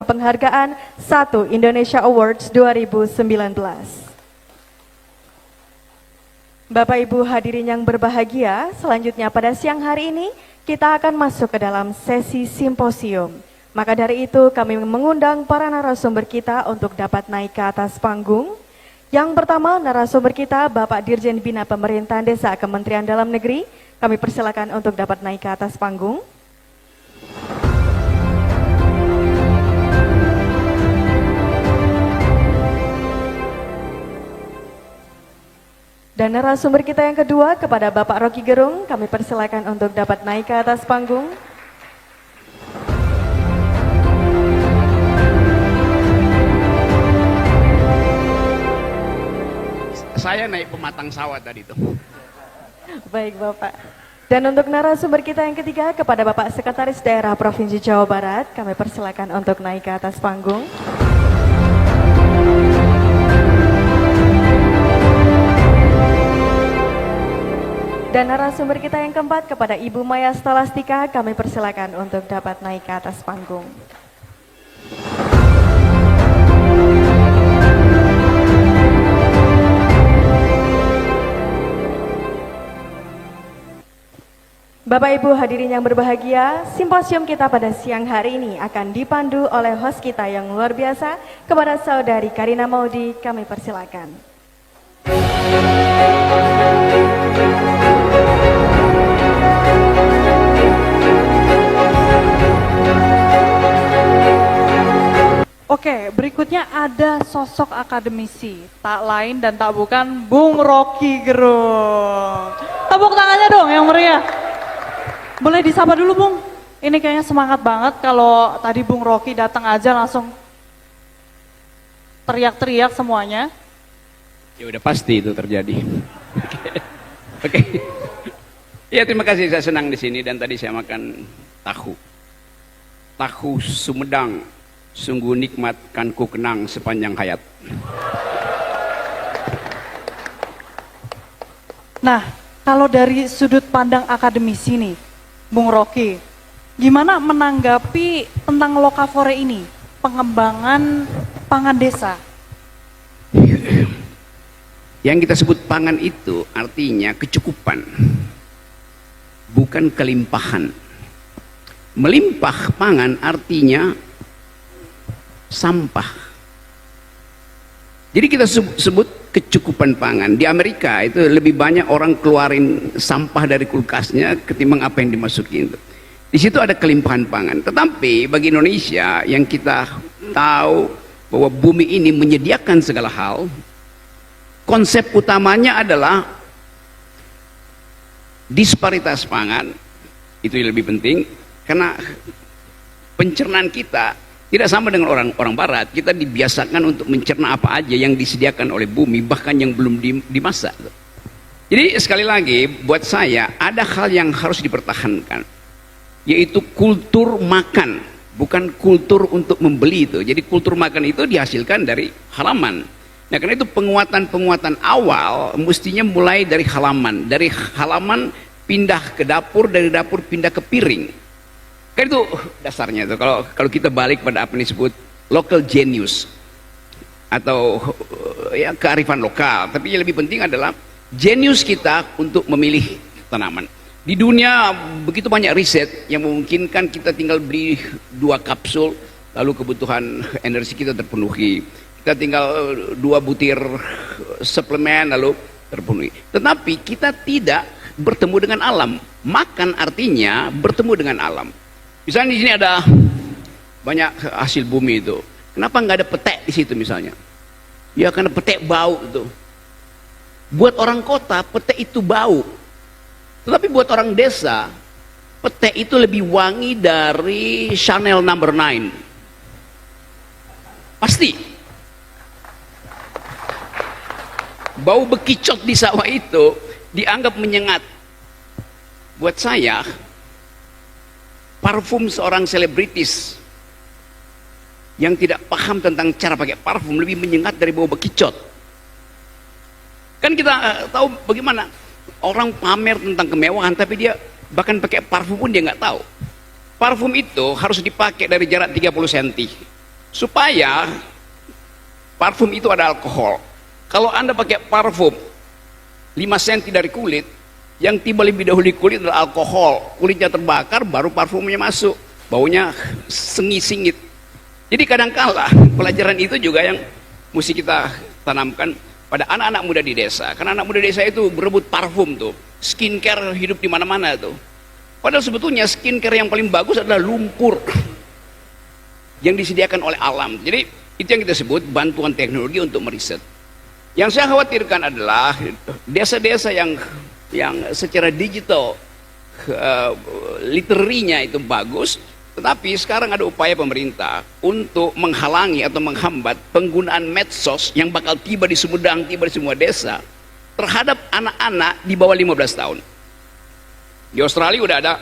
Penghargaan 1 Indonesia Awards 2019. Bapak Ibu hadirin yang berbahagia, selanjutnya pada siang hari ini kita akan masuk ke dalam sesi simposium. Maka dari itu kami mengundang para narasumber kita untuk dapat naik ke atas panggung. Yang pertama narasumber kita Bapak Dirjen Bina Pemerintahan Desa Kementerian Dalam Negeri. Kami persilakan untuk dapat naik ke atas panggung. Dan narasumber kita yang kedua kepada Bapak Rocky Gerung, kami persilakan untuk dapat naik ke atas panggung. Saya naik pematang sawah tadi tuh. Baik Bapak. Dan untuk narasumber kita yang ketiga kepada Bapak Sekretaris Daerah Provinsi Jawa Barat, kami persilakan untuk naik ke atas panggung. Dan narasumber kita yang keempat kepada Ibu Maya Stolastika, kami persilakan untuk dapat naik ke atas panggung. Bapak Ibu hadirin yang berbahagia, simposium kita pada siang hari ini akan dipandu oleh host kita yang luar biasa, kepada Saudari Karina Maudi, kami persilakan. Oke, berikutnya ada sosok akademisi, tak lain dan tak bukan Bung Rocky Gerung. Tepuk tangannya dong yang meriah. Boleh disapa dulu Bung, ini kayaknya semangat banget kalau tadi Bung Rocky datang aja langsung teriak-teriak semuanya. Ya udah pasti itu terjadi. Oke. Ya terima kasih, saya senang di sini dan tadi saya makan tahu. Tahu Sumedang. Sungguh nikmat kan ku kenang sepanjang hayat. Nah, kalau dari sudut pandang akademisi nih, Bung Rocky, gimana menanggapi tentang Lokafore ini, pengembangan pangan desa? Yang kita sebut pangan itu artinya kecukupan, bukan kelimpahan. Melimpah pangan artinya sampah. Jadi kita sebut kecukupan pangan. Di Amerika itu lebih banyak orang keluarin sampah dari kulkasnya ketimbang apa yang dimasukin. Di situ ada kelimpahan pangan. Tetapi bagi Indonesia yang kita tahu bahwa bumi ini menyediakan segala hal, konsep utamanya adalah disparitas pangan. Itu yang lebih penting karena pencernaan kita tidak sama dengan orang barat. Kita dibiasakan untuk mencerna apa aja yang disediakan oleh bumi, bahkan yang belum dimasak. Jadi sekali lagi buat saya ada hal yang harus dipertahankan, yaitu kultur makan, bukan kultur untuk membeli itu. Jadi kultur makan itu dihasilkan dari halaman. Nah karena itu penguatan awal mestinya mulai dari halaman. Dari halaman pindah ke dapur, dari dapur pindah ke piring. Kan itu dasarnya itu. Kalau kita balik pada apa yang disebut local genius atau ya kearifan lokal, tapi yang lebih penting adalah genius kita untuk memilih tanaman. Di dunia begitu banyak riset yang memungkinkan kita tinggal beli 2 kapsul lalu kebutuhan energi kita terpenuhi. Kita tinggal 2 butir suplemen lalu terpenuhi. Tetapi kita tidak bertemu dengan alam. Makan artinya bertemu dengan alam. Misalnya di sini ada banyak hasil bumi itu. Kenapa nggak ada petek di situ misalnya? Ya karena petek bau itu. Buat orang kota petek itu bau. Tetapi buat orang desa petek itu lebih wangi dari Chanel No. 9. Pasti. Bau bekicot di sawah itu dianggap menyengat. Buat saya parfum seorang selebritis yang tidak paham tentang cara pakai parfum lebih menyengat dari bau bekicot. Kan kita tahu bagaimana orang pamer tentang kemewahan tapi dia bahkan pakai parfum pun dia nggak tahu. Parfum itu harus dipakai dari jarak 30 cm. supaya parfum itu ada alkohol. Kalau Anda pakai parfum 5 cm dari kulit, yang tiba lebih dahulu di kulit adalah alkohol, kulitnya terbakar, baru parfumnya masuk, baunya sengit-singit. Jadi kadangkala pelajaran itu juga yang mesti kita tanamkan pada anak-anak muda di desa. Karena anak muda desa itu berebut parfum tuh, skincare hidup di mana-mana tuh. Padahal sebetulnya skincare yang paling bagus adalah lumpur yang disediakan oleh alam. Jadi itu yang kita sebut bantuan teknologi untuk meriset. Yang saya khawatirkan adalah desa-desa yang secara digital literarinya itu bagus, tetapi sekarang ada upaya pemerintah untuk menghalangi atau menghambat penggunaan medsos yang bakal tiba di Sumedang, tiba di semua desa terhadap anak-anak di bawah 15 tahun. Di Australia udah ada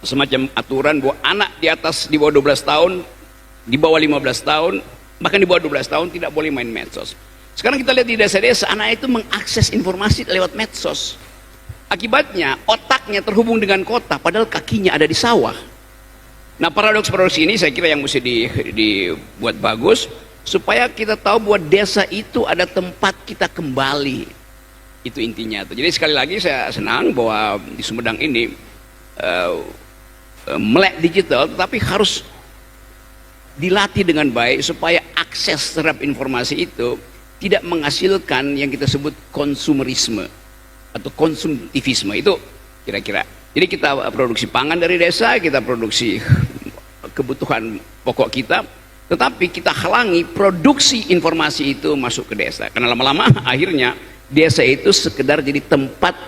semacam aturan bahwa anak di bawah 12 tahun, di bawah 15 tahun, bahkan di bawah 12 tahun tidak boleh main medsos. Sekarang kita lihat di desa-desa, anak itu mengakses informasi lewat medsos. Akibatnya otaknya terhubung dengan kota, padahal kakinya ada di sawah. Nah, paradoks-paradoks ini saya kira yang mesti dibuat bagus, supaya kita tahu bahwa desa itu ada tempat kita kembali. Itu intinya. Jadi sekali lagi saya senang bahwa di Sumedang ini melek digital, tetapi harus dilatih dengan baik supaya akses terhadap informasi itu tidak menghasilkan yang kita sebut konsumerisme atau konsumtivisme. Itu kira-kira. Jadi kita produksi pangan dari desa, kita produksi kebutuhan pokok kita, tetapi kita halangi produksi informasi itu masuk ke desa. Karena lama-lama akhirnya desa itu sekedar jadi tempat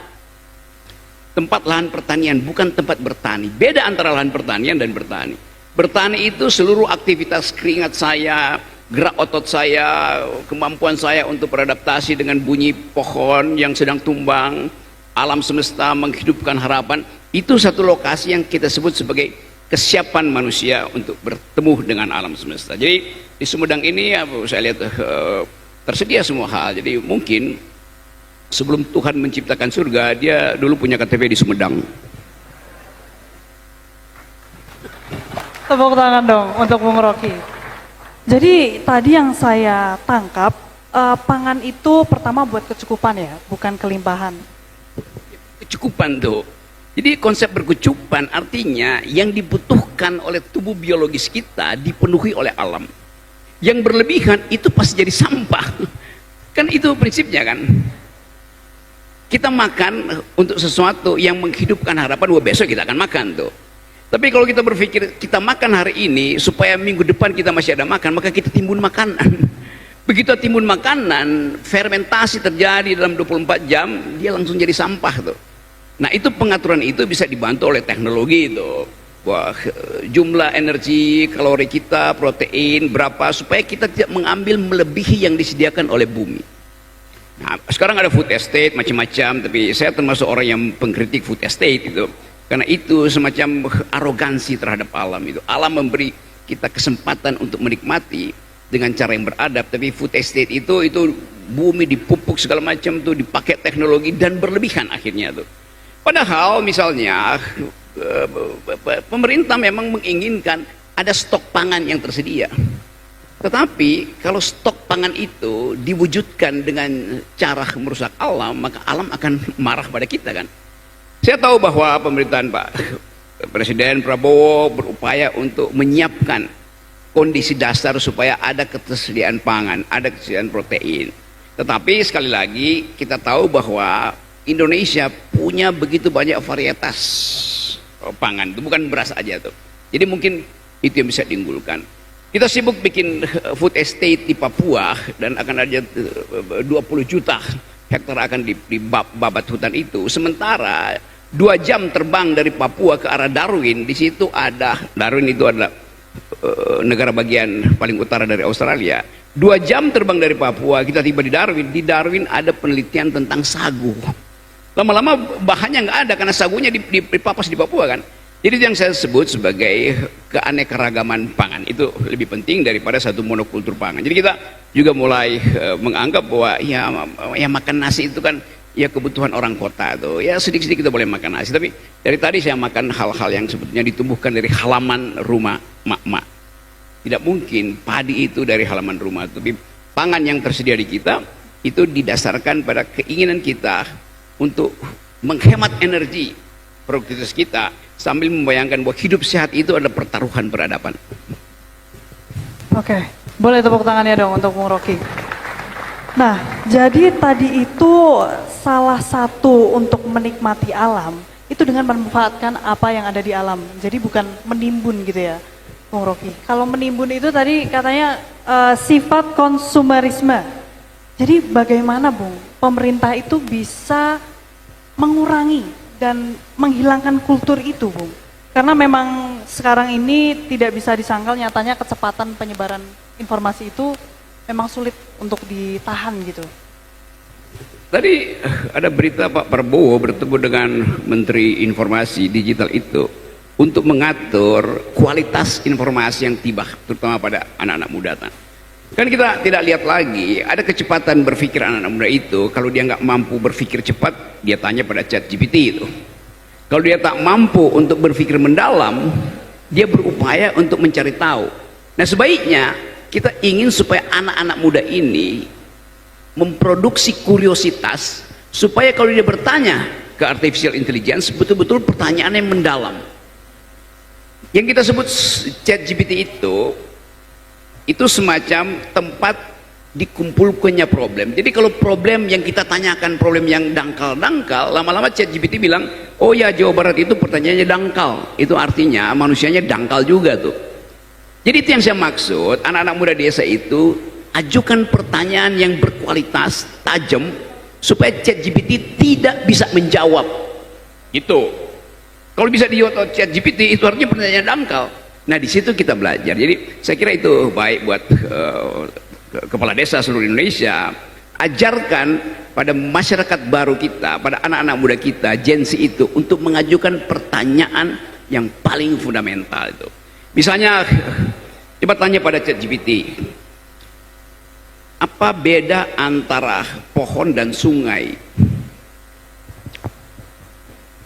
lahan pertanian, bukan tempat bertani. Beda antara lahan pertanian dan bertani. Bertani itu seluruh aktivitas keringat saya, gerak otot saya, kemampuan saya untuk beradaptasi dengan bunyi pohon yang sedang tumbang, alam semesta menghidupkan harapan. Itu satu lokasi yang kita sebut sebagai kesiapan manusia untuk bertemu dengan alam semesta. Jadi di Sumedang ini ya, saya lihat tersedia semua hal. Jadi mungkin sebelum Tuhan menciptakan surga, dia dulu punya KTP di Sumedang. Tepuk tangan dong untuk Bung Rocky. Jadi tadi yang saya tangkap, pangan itu pertama buat kecukupan ya, bukan kelimpahan. Kecukupan tuh. Jadi konsep berkecukupan artinya yang dibutuhkan oleh tubuh biologis kita dipenuhi oleh alam. Yang berlebihan itu pasti jadi sampah. Kan itu prinsipnya kan. Kita makan untuk sesuatu yang menghidupkan harapan bahwa besok kita akan makan tuh. Tapi kalau kita berpikir kita makan hari ini supaya minggu depan kita masih ada makan, maka kita timbun makanan. Begitu timbun makanan, fermentasi terjadi dalam 24 jam, dia langsung jadi sampah tuh. Nah, itu pengaturan itu bisa dibantu oleh teknologi itu. Wah, jumlah energi, kalori kita, protein berapa, supaya kita tidak mengambil melebihi yang disediakan oleh bumi. Nah, sekarang ada food estate macam-macam, tapi saya termasuk orang yang pengkritik food estate itu. Karena itu semacam arogansi terhadap alam itu. Alam memberi kita kesempatan untuk menikmati dengan cara yang beradab, tapi food estate itu bumi dipupuk segala macam tuh, dipakai teknologi dan berlebihan akhirnya tuh. Padahal misalnya pemerintah memang menginginkan ada stok pangan yang tersedia. Tetapi kalau stok pangan itu diwujudkan dengan cara merusak alam, maka alam akan marah pada kita kan. Saya tahu bahwa pemerintahan Pak Presiden Prabowo berupaya untuk menyiapkan kondisi dasar supaya ada ketersediaan pangan, ada ketersediaan protein. Tetapi sekali lagi kita tahu bahwa Indonesia punya begitu banyak varietas pangan, itu bukan beras aja tuh. Jadi mungkin itu yang bisa diunggulkan. Kita sibuk bikin food estate di Papua dan akan ada 20 juta hektar akan dibabat hutan itu. Sementara 2 jam terbang dari Papua ke arah Darwin, di situ Darwin itu adalah negara bagian paling utara dari Australia. 2 jam terbang dari Papua, kita tiba di Darwin. Di Darwin ada penelitian tentang sagu. Lama-lama bahannya nggak ada karena sagunya dipapas di Papua kan. Jadi itu yang saya sebut sebagai keanekaragaman pangan. Itu lebih penting daripada satu monokultur pangan. Jadi kita juga mulai menganggap bahwa ya makan nasi itu kan ya kebutuhan orang kota tuh. Ya sedikit-sedikit kita boleh makan nasi. Tapi dari tadi saya makan hal-hal yang sebetulnya ditumbuhkan dari halaman rumah mak-mak. Tidak mungkin padi itu dari halaman rumah, tapi pangan yang tersedia di kita itu didasarkan pada keinginan kita untuk menghemat energi produktivitas kita sambil membayangkan bahwa hidup sehat itu adalah pertaruhan peradaban. Oke, boleh tepuk tangannya dong untuk Bung Rocky. Nah, jadi tadi itu salah satu untuk menikmati alam itu dengan memanfaatkan apa yang ada di alam. Jadi bukan menimbun gitu ya, Bung Rocky. Kalau menimbun itu tadi katanya sifat konsumerisme. Jadi bagaimana, Bung, pemerintah itu bisa mengurangi dan menghilangkan kultur itu, Bung? Karena memang sekarang ini tidak bisa disangkal, nyatanya kecepatan penyebaran informasi itu memang sulit untuk ditahan gitu. Tadi ada berita Pak Prabowo bertemu dengan Menteri Informasi Digital itu untuk mengatur kualitas informasi yang tiba, terutama pada anak-anak muda. Kan kita tidak lihat lagi, ada kecepatan berpikir anak-anak muda itu. Kalau dia nggak mampu berpikir cepat, dia tanya pada ChatGPT itu. Kalau dia tak mampu untuk berpikir mendalam, dia berupaya untuk mencari tahu. Nah, sebaiknya kita ingin supaya anak-anak muda ini memproduksi kuriositas, supaya kalau dia bertanya ke artificial intelligence, betul-betul pertanyaan yang mendalam. Yang kita sebut ChatGPT itu semacam tempat dikumpulkannya problem. Jadi kalau problem yang kita tanyakan, problem yang dangkal-dangkal, lama-lama ChatGPT bilang, oh ya, Jawa Barat itu pertanyaannya dangkal. Itu artinya manusianya dangkal juga tuh. Jadi itu yang saya maksud, anak-anak muda desa itu ajukan pertanyaan yang berkualitas, tajam, supaya ChatGPT tidak bisa menjawab. Gitu. Kalau bisa dijawab oleh ChatGPT, itu artinya pertanyaan dangkal. Nah, di situ kita belajar. Jadi saya kira itu baik buat kepala desa seluruh Indonesia. Ajarkan pada masyarakat baru kita, pada anak-anak muda kita, Gen Z itu, untuk mengajukan pertanyaan yang paling fundamental itu. Misalnya, coba tanya pada ChatGPT, apa beda antara pohon dan sungai?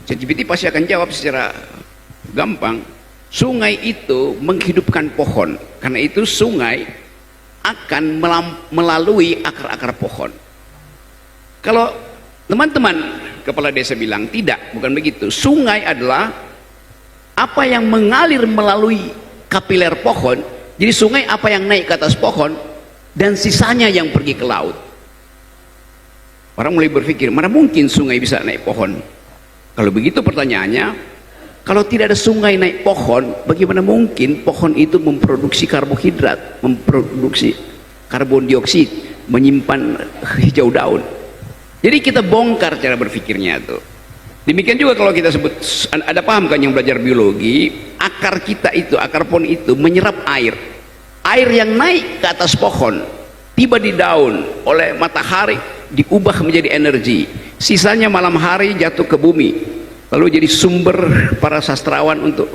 ChatGPT pasti akan jawab secara gampang. Sungai itu menghidupkan pohon, karena itu sungai akan melalui akar-akar pohon. Kalau teman-teman kepala desa bilang tidak, bukan begitu. Sungai adalah apa yang mengalir melalui kapiler pohon. Jadi sungai apa yang naik ke atas pohon dan sisanya yang pergi ke laut. Orang mulai berpikir, mana mungkin sungai bisa naik pohon? Kalau begitu pertanyaannya, kalau tidak ada sungai naik pohon, bagaimana mungkin pohon itu memproduksi karbohidrat, memproduksi karbon dioksida, menyimpan hijau daun? Jadi kita bongkar cara berpikirnya itu. Demikian juga kalau kita sebut, ada paham kan yang belajar biologi, akar kita itu, akar pohon itu menyerap air. Air yang naik ke atas pohon, tiba di daun oleh matahari, diubah menjadi energi. Sisanya malam hari jatuh ke bumi. Lalu jadi sumber para sastrawan untuk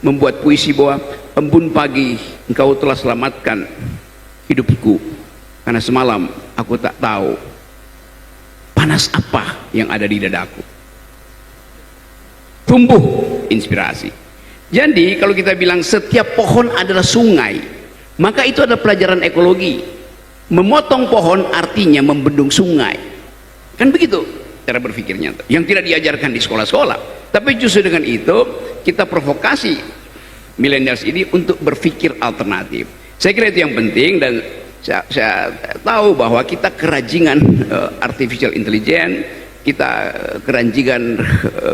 membuat puisi bahwa embun pagi engkau telah selamatkan hidupku, karena semalam aku tak tahu panas apa yang ada di dadaku. Tumbuh inspirasi. Jadi kalau kita bilang setiap pohon adalah sungai, maka itu adalah pelajaran ekologi. Memotong pohon artinya membendung sungai. Kan begitu cara berpikirnya, yang tidak diajarkan di sekolah-sekolah. Tapi justru dengan itu kita provokasi millennials ini untuk berpikir alternatif. Saya kira itu yang penting, dan saya tahu bahwa kita kerajingan artificial intelligence, kita keranjingan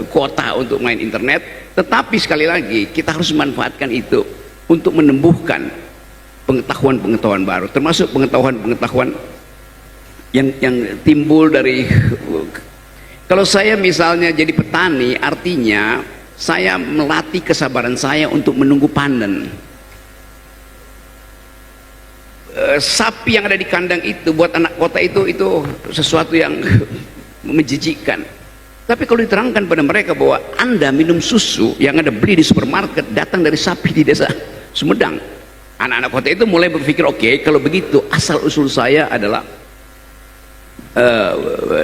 kuota untuk main internet, tetapi sekali lagi kita harus memanfaatkan itu untuk menumbuhkan pengetahuan-pengetahuan baru, termasuk pengetahuan-pengetahuan yang timbul dari, kalau saya misalnya jadi petani, artinya saya melatih kesabaran saya untuk menunggu panen. Sapi yang ada di kandang itu buat anak kota itu sesuatu yang menjijikkan. Tapi kalau diterangkan pada mereka bahwa Anda minum susu yang Anda beli di supermarket datang dari sapi di desa Sumedang, anak-anak kota itu mulai berpikir, oke, kalau begitu asal usul saya adalah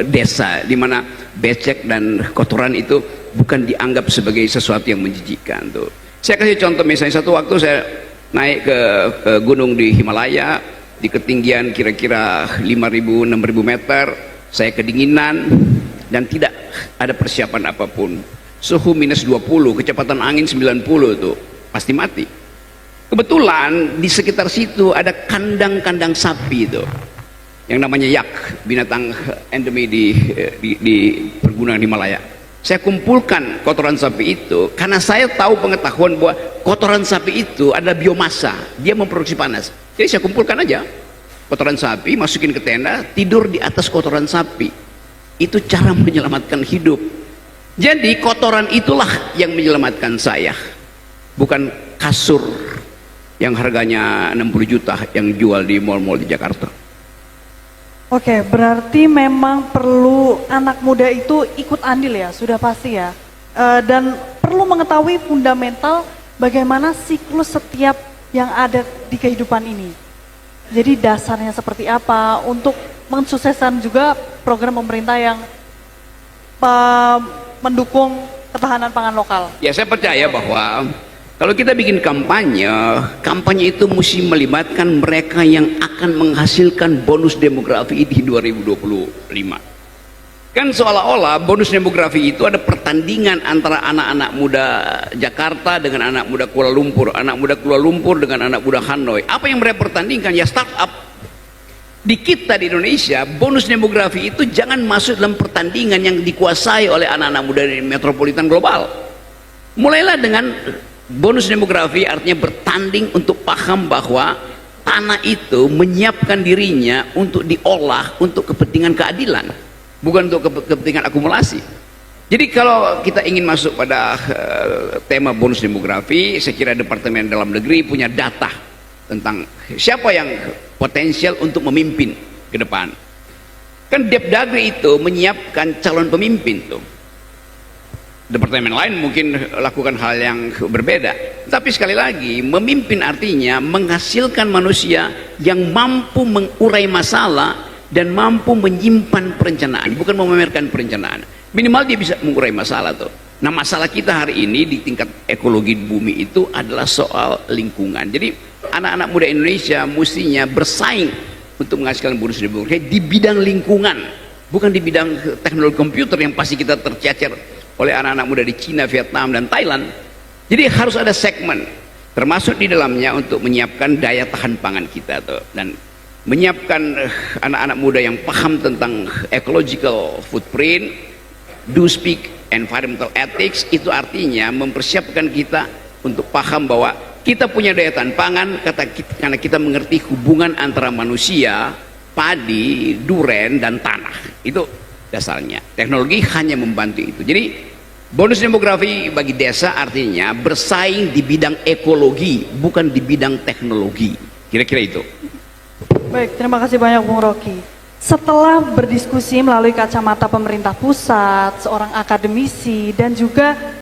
desa di mana becek dan kotoran itu bukan dianggap sebagai sesuatu yang menjijikkan tuh. Saya kasih contoh, misalnya satu waktu saya naik ke gunung di Himalaya, di ketinggian kira-kira 5.000-6.000 meter, saya kedinginan dan tidak ada persiapan apapun. Suhu minus 20, kecepatan angin 90 tuh, pasti mati. Kebetulan di sekitar situ ada kandang-kandang sapi itu, yang namanya yak, binatang endemi di pergunungan Himalaya. Saya kumpulkan kotoran sapi itu karena saya tahu pengetahuan bahwa kotoran sapi itu ada biomasa, dia memproduksi panas. Jadi saya kumpulkan aja kotoran sapi, masukin ke tenda, tidur di atas kotoran sapi. Itu cara menyelamatkan hidup. Jadi kotoran itulah yang menyelamatkan saya, bukan kasur yang harganya 60 juta yang jual di mall-mall di Jakarta. Oke, berarti memang perlu anak muda itu ikut andil ya, sudah pasti ya. Dan perlu mengetahui fundamental bagaimana siklus setiap yang ada di kehidupan ini. Jadi dasarnya seperti apa untuk mensukseskan juga program pemerintah yang mendukung ketahanan pangan lokal. Ya, saya percaya bahwa kalau kita bikin kampanye itu mesti melibatkan mereka yang akan menghasilkan bonus demografi di 2025. Kan seolah-olah bonus demografi itu ada pertandingan antara anak-anak muda Jakarta dengan anak muda Kuala Lumpur, anak muda Kuala Lumpur dengan anak muda Hanoi. Apa yang mereka pertandingkan? Ya startup. Di kita di Indonesia, bonus demografi itu jangan masuk dalam pertandingan yang dikuasai oleh anak-anak muda di metropolitan global. Mulailah dengan bonus demografi, artinya bertanding untuk paham bahwa tanah itu menyiapkan dirinya untuk diolah untuk kepentingan keadilan, bukan untuk kepentingan akumulasi. Jadi kalau kita ingin masuk pada tema bonus demografi, saya kira Departemen Dalam Negeri punya data tentang siapa yang potensial untuk memimpin ke depan. Kan Depdagri itu menyiapkan calon pemimpin tuh. Departemen lain mungkin lakukan hal yang berbeda, tapi sekali lagi memimpin artinya menghasilkan manusia yang mampu mengurai masalah dan mampu menyimpan perencanaan, bukan memamerkan perencanaan. Minimal dia bisa mengurai masalah tuh. Nah, masalah kita hari ini di tingkat ekologi bumi itu adalah soal lingkungan. Jadi anak-anak muda Indonesia mestinya bersaing untuk menghasilkan bonus demografi di bidang lingkungan, bukan di bidang teknologi komputer yang pasti kita tercecer oleh anak-anak muda di Cina, Vietnam, dan Thailand. Jadi harus ada segmen termasuk di dalamnya untuk menyiapkan daya tahan pangan kita tuh, dan menyiapkan anak-anak muda yang paham tentang ecological footprint, do speak environmental ethics. Itu artinya mempersiapkan kita untuk paham bahwa kita punya daya tahan pangan karena kita mengerti hubungan antara manusia, padi, duren, dan tanah. Itu dasarnya. Teknologi hanya membantu itu. Jadi bonus demografi bagi desa artinya bersaing di bidang ekologi, bukan di bidang teknologi. Kira-kira itu. Baik, terima kasih banyak Bung Rocky. Setelah berdiskusi melalui kacamata pemerintah pusat, seorang akademisi, dan juga